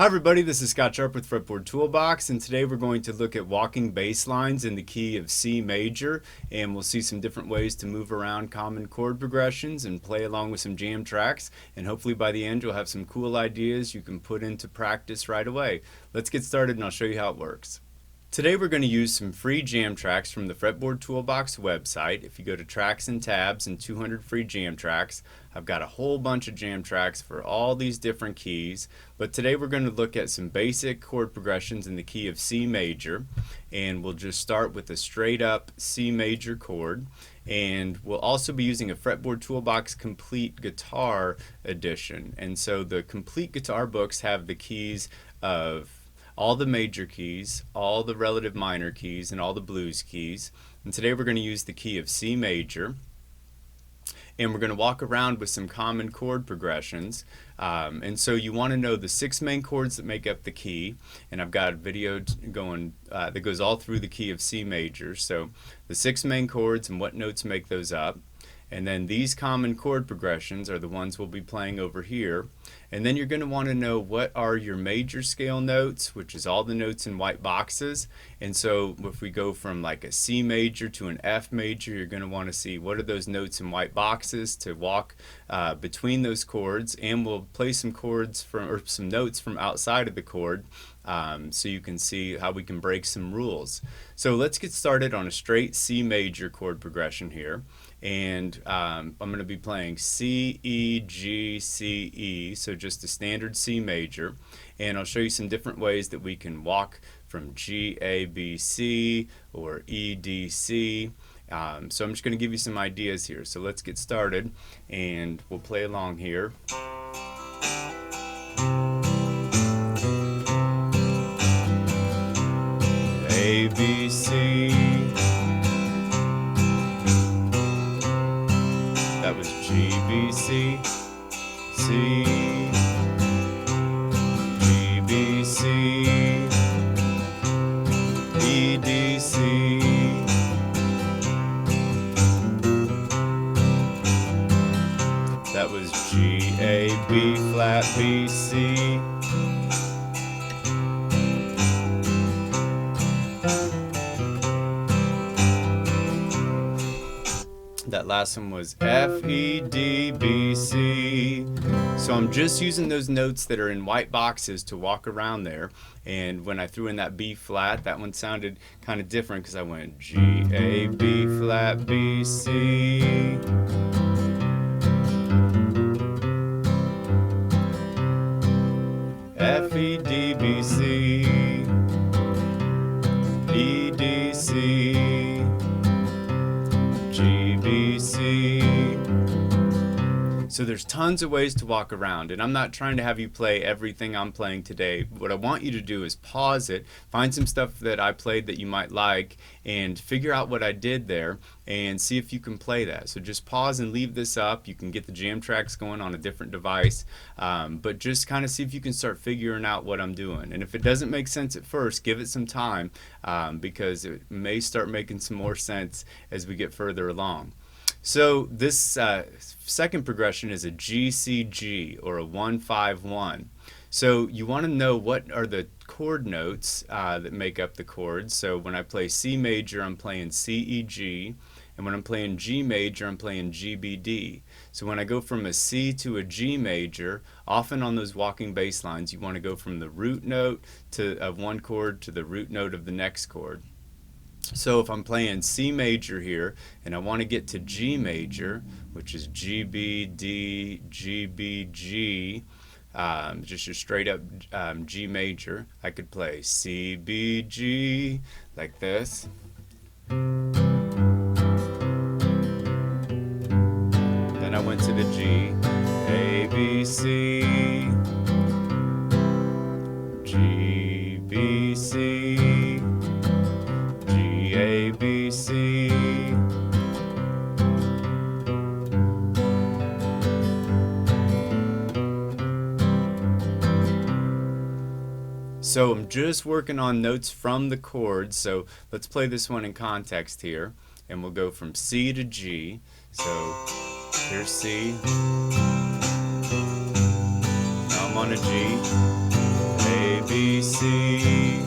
Hi everybody, this is Scott Sharp with Fretboard Toolbox, and today we're going to look at walking bass lines in the key of C major, and we'll see some different ways to move around common chord progressions and play along with some jam tracks, and hopefully by the end you'll have some cool ideas you can put into practice right away. Let's get started and I'll show you how it works. Today we're going to use some free jam tracks from the Fretboard Toolbox website. If you go to Tracks and Tabs and 200 free jam tracks, I've got a whole bunch of jam tracks for all these different keys. But today we're going to look at some basic chord progressions in the key of C major. And we'll just start with a straight up C major chord. And we'll also be using a Fretboard Toolbox Complete Guitar edition. And so the Complete Guitar books have the keys of all the major keys, all the relative minor keys, and all the blues keys. And today we're going to use the key of C major. And we're going to walk around with some common chord progressions. And so you want to know the 6 main chords that make up the key. And I've got a video going that goes all through the key of C major. So the 6 main chords and what notes make those up. And then these common chord progressions are the ones we'll be playing over here. And then you're going to want to know what are your major scale notes, which is all the notes in white boxes. And so if we go from like a C major to an F major, you're going to want to see what are those notes in white boxes to walk between those chords. And we'll play some chords or some notes from outside of the chord so you can see how we can break some rules. So let's get started on a straight C major chord progression here. And I'm going to be playing C, E, G, C, E, so just a standard C major. And I'll show you some different ways that we can walk from G, A, B, C, or E, D, C. So I'm just going to give you some ideas here. So let's get started, and we'll play along here. A, B, C. That was G, B, C, C, G, B, C, E, D, C. That was G, A, B, flat, B, C. That last one was F, E, D, B, C. So I'm just using those notes that are in white boxes to walk around there. And when I threw in that B flat, that one sounded kind of different because I went G, A, B flat, B, C. F, E, D, B, C. E, D, C. G, B, C. So there's tons of ways to walk around, and I'm not trying to have you play everything I'm playing today. What I want you to do is pause it, find some stuff that I played that you might like, and figure out what I did there and see if you can play that. So just pause and leave this up. You can get the jam tracks going on a different device, but just kind of see if you can start figuring out what I'm doing. And if it doesn't make sense at first, give it some time because it may start making some more sense as we get further along. So this second progression is a G-C-G, or a 1-5-1. So you want to know what are the chord notes that make up the chords. So when I play C major, I'm playing C-E-G, and when I'm playing G major, I'm playing G-B-D. So when I go from a C to a G major, often on those walking bass lines, you want to go from the root note of one chord to the root note of the next chord. So if I'm playing C major here and I want to get to G major, which is G, B, D, G, B, G, just your straight up G major, I could play C, B, G like this. Then I went to the G, A, B, C, G, B, C, G, A, B, C. So I'm just working on notes from the chords, so let's play this one in context here, and we'll go from C to G. So here's C, now I'm on a G, A, B, C.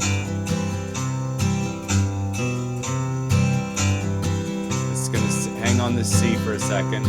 It's gonna hang on the C for a second.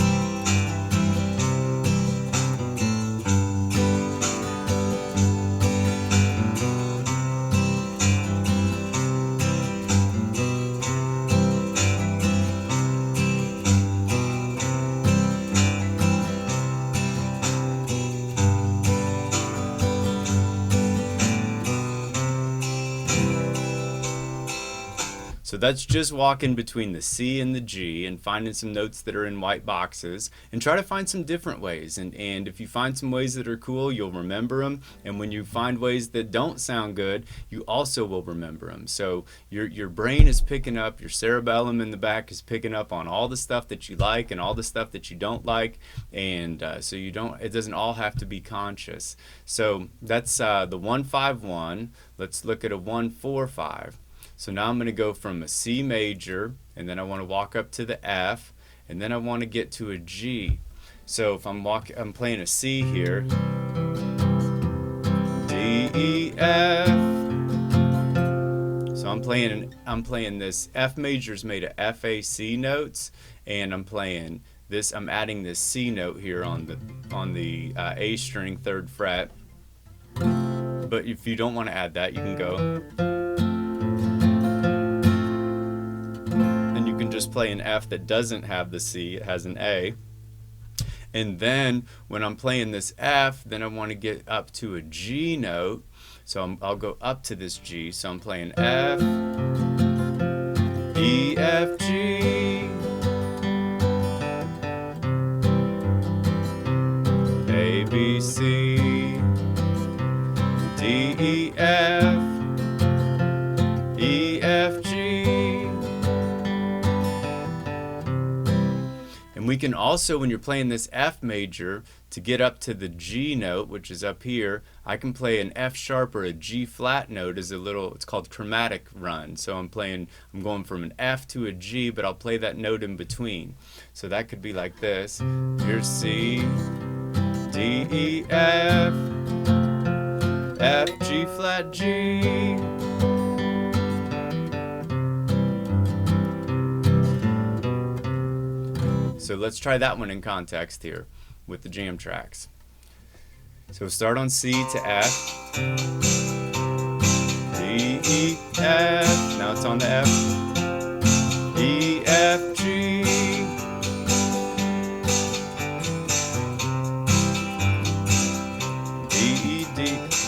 So that's just walking between the C and the G and finding some notes that are in white boxes, and try to find some different ways. And if you find some ways that are cool, you'll remember them. And when you find ways that don't sound good, you also will remember them. So your brain is picking up, your cerebellum in the back is picking up on all the stuff that you like and all the stuff that you don't like. And so it doesn't all have to be conscious. So that's the 1-5-1. Let's look at a 1-4-5. So now I'm going to go from a C major, and then I want to walk up to the F, and then I want to get to a G. So if I'm playing a C here, D, E, F. So I'm playing this F major is made of F, A, C notes, and I'm playing this. I'm adding this C note here on the A string 3rd fret. But if you don't want to add that, you can go. Just play an F that doesn't have the C, it has an A. And then when I'm playing this F, then I want to get up to a G note, so I'll go up to this G. So I'm playing F, E, F, G, A, B, C, D, E, F, E, F, G. And we can also, when you're playing this F major, to get up to the G note, which is up here, I can play an F sharp or a G flat note as it's called chromatic run. So I'm going from an F to a G, but I'll play that note in between. So that could be like this. Here's C, D, E, F, F, G flat, G. So let's try that one in context here with the jam tracks. So start on C to F, D, E, F, now it's on the F, E, F, G, D, E, D,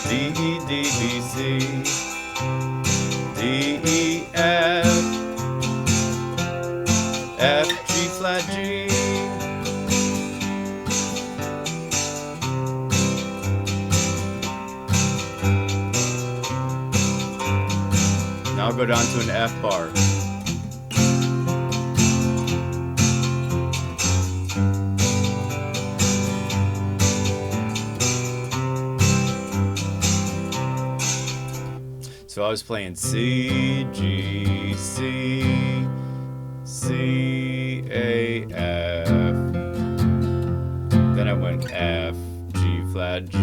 D, E, D, B, C, D, E, F, F, G flat, G. Now I'll go down to an F bar. So I was playing C, G, C, C, A, F. Then I went F, G flat, G.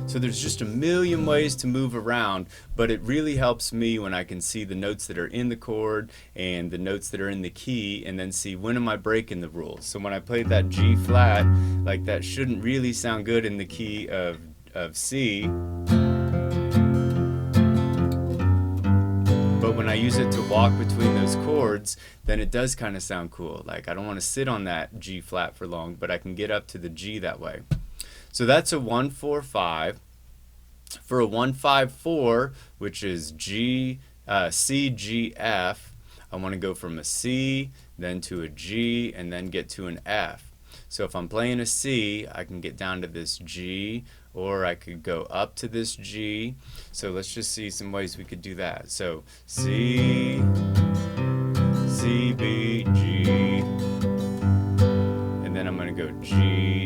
So there's just a million ways to move around, but it really helps me when I can see the notes that are in the chord and the notes that are in the key, and then see when am I breaking the rules. So when I played that G flat, like that shouldn't really sound good in the key of C. But when I use it to walk between those chords, then it does kind of sound cool. Like I don't want to sit on that G flat for long, but I can get up to the G that way. So that's a 1-4-5. For a 1-5-4, which is G, C, G, F, I want to go from a C, then to a G, and then get to an F. So if I'm playing a C, I can get down to this G, or I could go up to this G. So let's just see some ways we could do that. So C, C, B, G, and then I'm going to go G,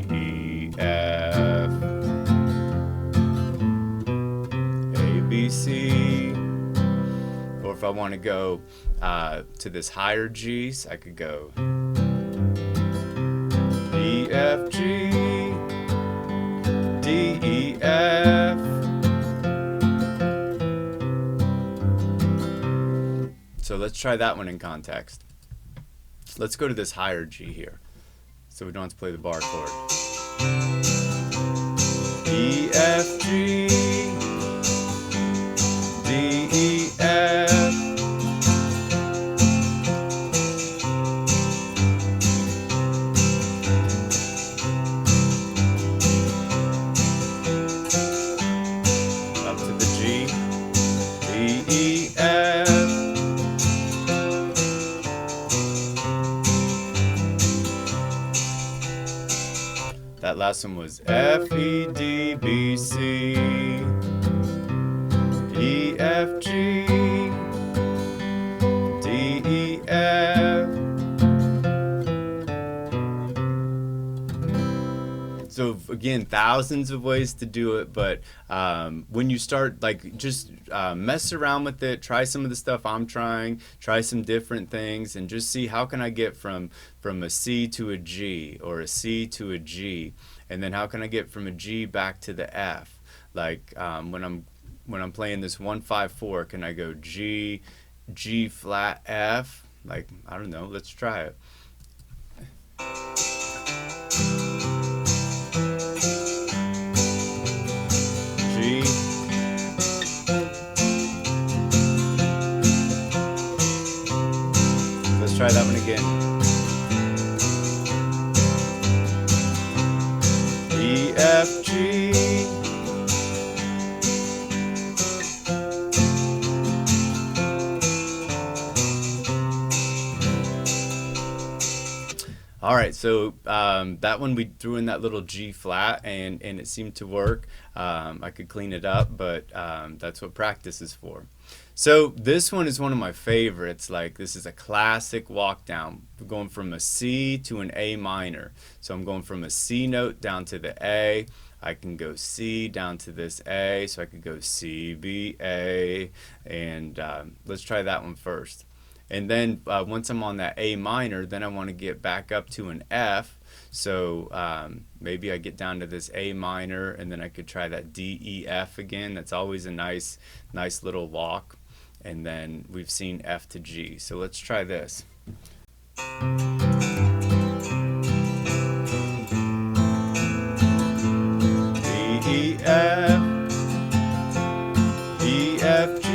want to go to this higher G, so I could go E, F, G, D, E, F. So let's try that one in context. Let's go to this higher G here, so we don't have to play the bar chord. E, F, G, D, E, F. Up to the G, D, E, F. That last one was F, E, D, B, C, E, F, G, D, E, F. So again, thousands of ways to do it, but when you start, like, just mess around with it, try some of the stuff I'm trying, try some different things, and just see how can I get from a C to a G, or a C to a G, and then how can I get from a G back to the F. Like when I'm playing this 1-5-4, can I go G, G flat, F? Like, I don't know, let's try it. G, let's try that one again. E, F, G, all right, so that one we threw in that little G flat, and it seemed to work. I could clean it up, but that's what practice is for. So this one is one of my favorites. Like, this is a classic walk down. We're going from a C to an A minor. So I'm going from a C note down to the A. I can go C down to this A, so I could go C, B, A, and let's try that one first. And then once I'm on that A minor, then I want to get back up to an F. So maybe I get down to this A minor, and then I could try that D, E, F again. That's always a nice little walk. And then we've seen F to G. So let's try this. D, E, F, E, F, G.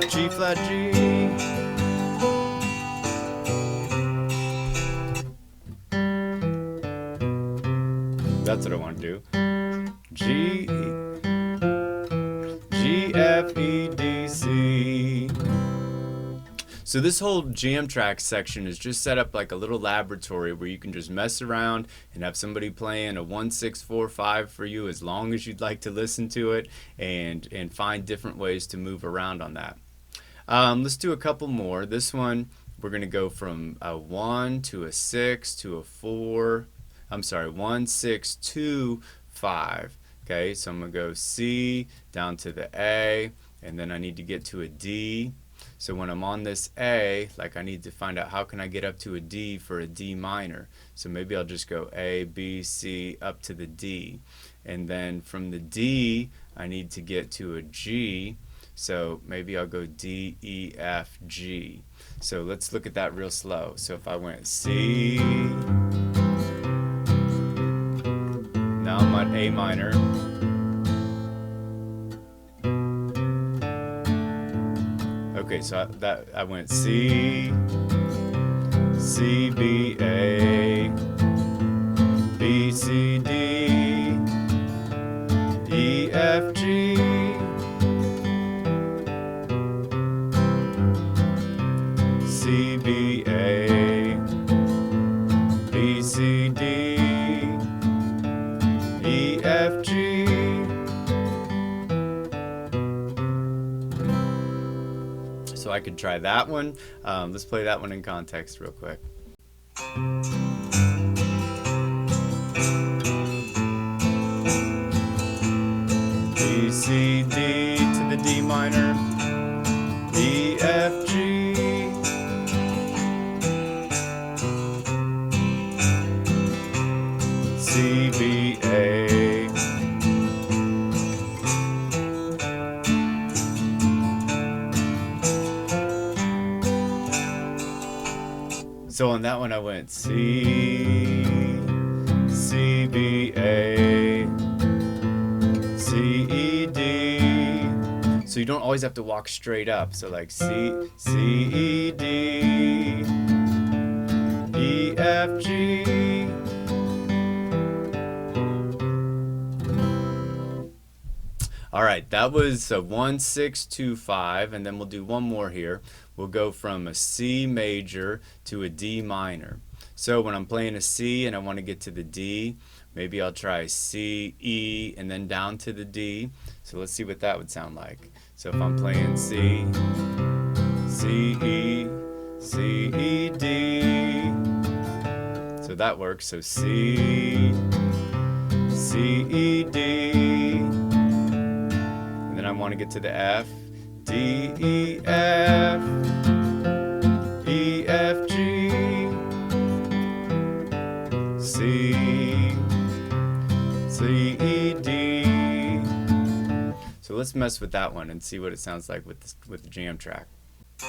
G flat G. That's what I want to do. G, G, F, E, D, C. So this whole jam track section is just set up like a little laboratory where you can just mess around and have somebody playing a 1-6-4-5 for you as long as you'd like to listen to it, and find different ways to move around on that. Let's do a couple more. This one, we're going to go from a 1 to a 6 to a 4. I'm sorry, 1, 6, 2, 5. Okay, so I'm going to go C down to the A, and then I need to get to a D. So when I'm on this A, like, I need to find out how can I get up to a D for a D minor. So maybe I'll just go A, B, C, up to the D. And then from the D, I need to get to a G. So maybe I'll go D, E, F, G. So let's look at that real slow. So if I went C, now I'm on A minor. Okay, so I went C, C, B, A, B, C, D, E, F, G, C, B, A, B, C, D, E, F, G. So I I could try that one. Let's play that one in context real quick. D, C, D to the D minor, E, F, G, C, B, A, so on that one I went C, C, B, A, C, E, D. So you don't always have to walk straight up. So like C, C, E, D, E, F, G. All right, that was a 1, 6, 2, 5, and then we'll do one more here. We'll go from a C major to a D minor. So when I'm playing a C and I want to get to the D, maybe I'll try C, E, and then down to the D. So let's see what that would sound like. So if I'm playing C, C, E, C, E, D. So that works. So C, C, E, D. And then I want to get to the F, D, E, F, E, F, G, C, C, E, D. So let's mess with that one and see what it sounds like with the jam track. To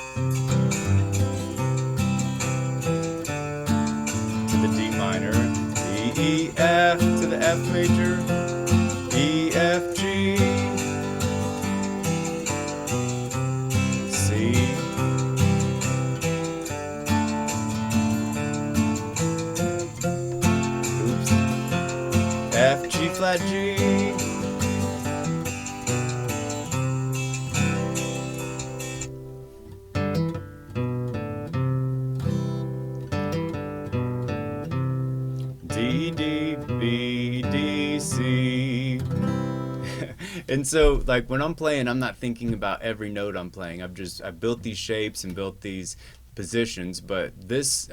the D minor, D, E, F, to the F major, E, F, G, C, oops, F, G flat, G, D, D, B, D, C. And so like when I'm playing, I'm not thinking about every note I'm playing. I've built these shapes and built these positions, but this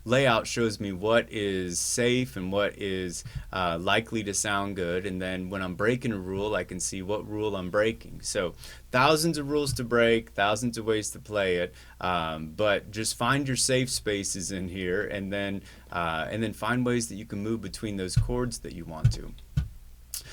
layout shows me what is safe and what is likely to sound good, and then when I'm breaking a rule I can see what rule I'm breaking. So thousands of rules to break, thousands of ways to play it, but just find your safe spaces in here, and then find ways that you can move between those chords that you want to.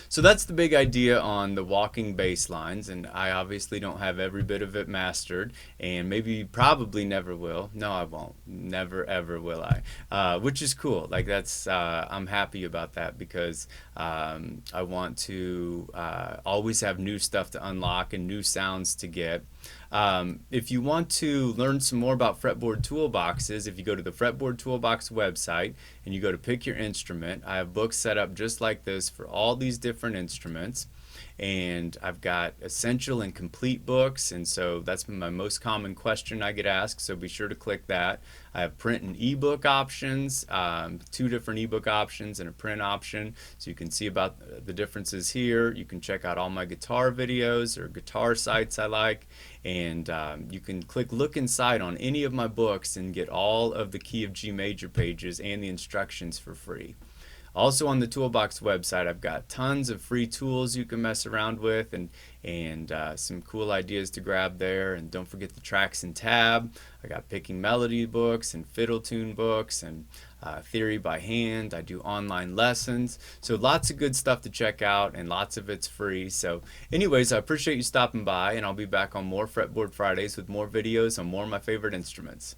So that's the big idea on the walking bass lines, and I obviously don't have every bit of it mastered, and probably never will. No, I won't. Never ever will I. Which is cool. Like that's I'm happy about that, because I want to always have new stuff to unlock and new sounds to get. If you want to learn some more about fretboard toolboxes, if you go to the Fretboard Toolbox website and you go to pick your instrument, I have books set up just like this for all these different instruments. And I've got essential and complete books, and so that's my most common question I get asked, so be sure to click that. I have print and ebook options, 2 different ebook options and a print option, so you can see about the differences here. You can check out all my guitar videos or guitar sites I like, and you can click look inside on any of my books and get all of the key of G major pages and the instructions for free. Also on the Toolbox website, I've got tons of free tools you can mess around with, and some cool ideas to grab there. And don't forget the tracks and tab. I got picking melody books and fiddle tune books and theory by hand. I do online lessons. So lots of good stuff to check out, and lots of it's free. So anyways, I appreciate you stopping by, and I'll be back on more Fretboard Fridays with more videos on more of my favorite instruments.